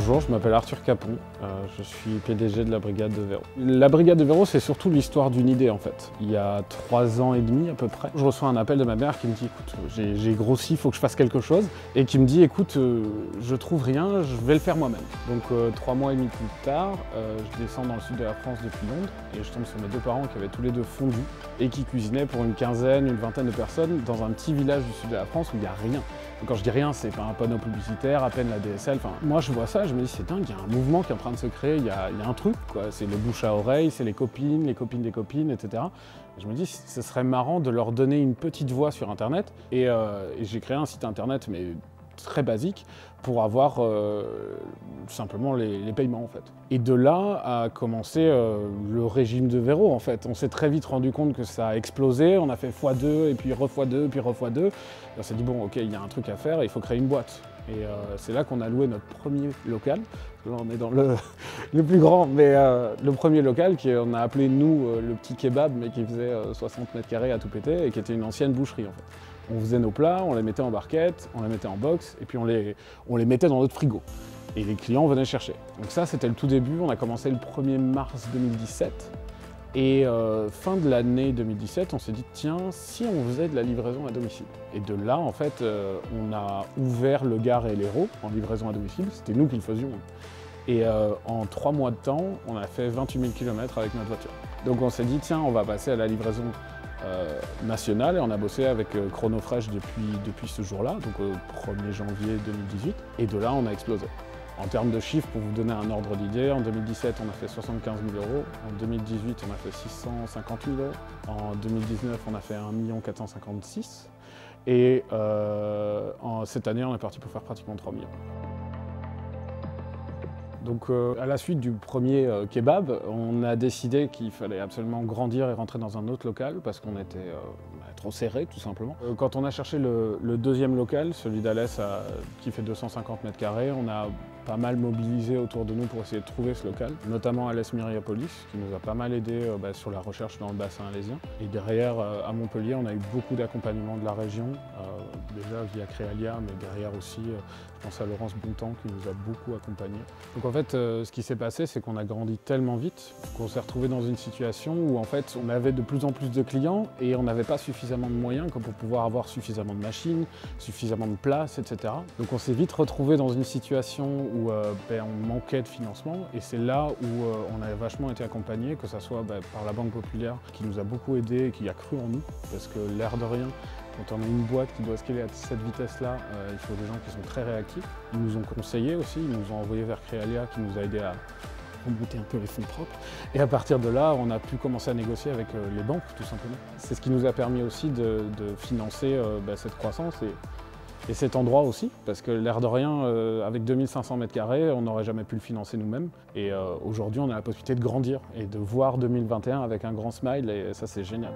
Bonjour, je m'appelle Arthur Capon, je suis PDG de la Brigade de Véro. La Brigade de Véro, c'est surtout l'histoire d'une idée en fait. Il y a 3 ans et demi à peu près, je reçois un appel de ma mère qui me dit écoute, j'ai grossi, il faut que je fasse quelque chose, et qui me dit écoute, je trouve rien, je vais le faire moi-même. Donc 3 mois et demi plus tard, je descends dans le sud de la France depuis Londres, et je tombe sur mes deux parents qui avaient tous les deux fondu, et qui cuisinaient pour une quinzaine, une vingtaine de personnes dans un petit village du sud de la France où il n'y a rien. Donc quand je dis rien, c'est pas un panneau publicitaire, à peine la DSL, enfin moi je vois ça, je me dis c'est dingue, il y a un mouvement qui est en train de se créer, il y a un truc quoi, c'est le bouche à oreille, c'est les copines des copines, etc. Et je me dis ce serait marrant de leur donner une petite voix sur internet, et j'ai créé un site internet mais très basique pour avoir simplement les paiements en fait. Et de là a commencé le régime de Véro en fait. On s'est très vite rendu compte que ça a explosé, on a fait x2 et puis x2, puis x2. Et on s'est dit bon ok, il y a un truc à faire, il faut créer une boîte. Et c'est là qu'on a loué notre premier local. Là on est dans le plus grand, mais le premier local qu'on a appelé nous le petit kebab, mais qui faisait 60 mètres carrés à tout péter et qui était une ancienne boucherie en fait. On faisait nos plats, on les mettait en barquette, on les mettait en box, et puis on les mettait dans notre frigo. Et les clients venaient chercher. Donc ça, c'était le tout début. On a commencé le 1er mars 2017. Et fin de l'année 2017, on s'est dit, tiens, si on faisait de la livraison à domicile. Et de là, en fait, on a ouvert le Gare et l'Hérault en livraison à domicile. C'était nous qui le faisions. Et en 3 mois de temps, on a fait 28 000 km avec notre voiture. Donc on s'est dit, tiens, on va passer à la livraison nationale, et on a bossé avec Chronofresh depuis ce jour-là, donc au 1er janvier 2018, et de là on a explosé. En termes de chiffres, pour vous donner un ordre d'idée, en 2017 on a fait 75 000 €, en 2018 on a fait 650 000 €, en 2019 on a fait 1 456 000 €, et cette année on est parti pour faire pratiquement 3 millions. Donc à la suite du premier kebab, on a décidé qu'il fallait absolument grandir et rentrer dans un autre local parce qu'on était trop serré tout simplement. Quand on a cherché le deuxième local, celui d'Alès qui fait 250 mètres carrés, on a pas mal mobilisé autour de nous pour essayer de trouver ce local, notamment Alès Myriapolis qui nous a pas mal aidé sur la recherche dans le bassin alésien. Et derrière, à Montpellier, on a eu beaucoup d'accompagnement de la région, déjà via Créalia, mais derrière aussi, je pense à Laurence Bontemps qui nous a beaucoup accompagnés. Donc en fait, ce qui s'est passé, c'est qu'on a grandi tellement vite qu'on s'est retrouvé dans une situation où en fait, on avait de plus en plus de clients et on n'avait pas suffisamment de moyens pour pouvoir avoir suffisamment de machines, suffisamment de places, etc. Donc on s'est vite retrouvé dans une situation où on manquait de financement, et c'est là où on a vachement été accompagné, que ce soit par la Banque Populaire qui nous a beaucoup aidé et qui a cru en nous, parce que l'air de rien, quand on a une boîte qui doit scaler à cette vitesse-là, il faut des gens qui sont très réactifs. Ils nous ont conseillés aussi, ils nous ont envoyés vers Créalia qui nous a aidés à remonter un peu les fonds propres. Et à partir de là, on a pu commencer à négocier avec les banques, tout simplement. C'est ce qui nous a permis aussi de financer cette croissance et cet endroit aussi, parce que l'air de rien, avec 2500 mètres carrés, on n'aurait jamais pu le financer nous-mêmes. Et aujourd'hui, on a la possibilité de grandir et de voir 2021 avec un grand smile, et ça, c'est génial.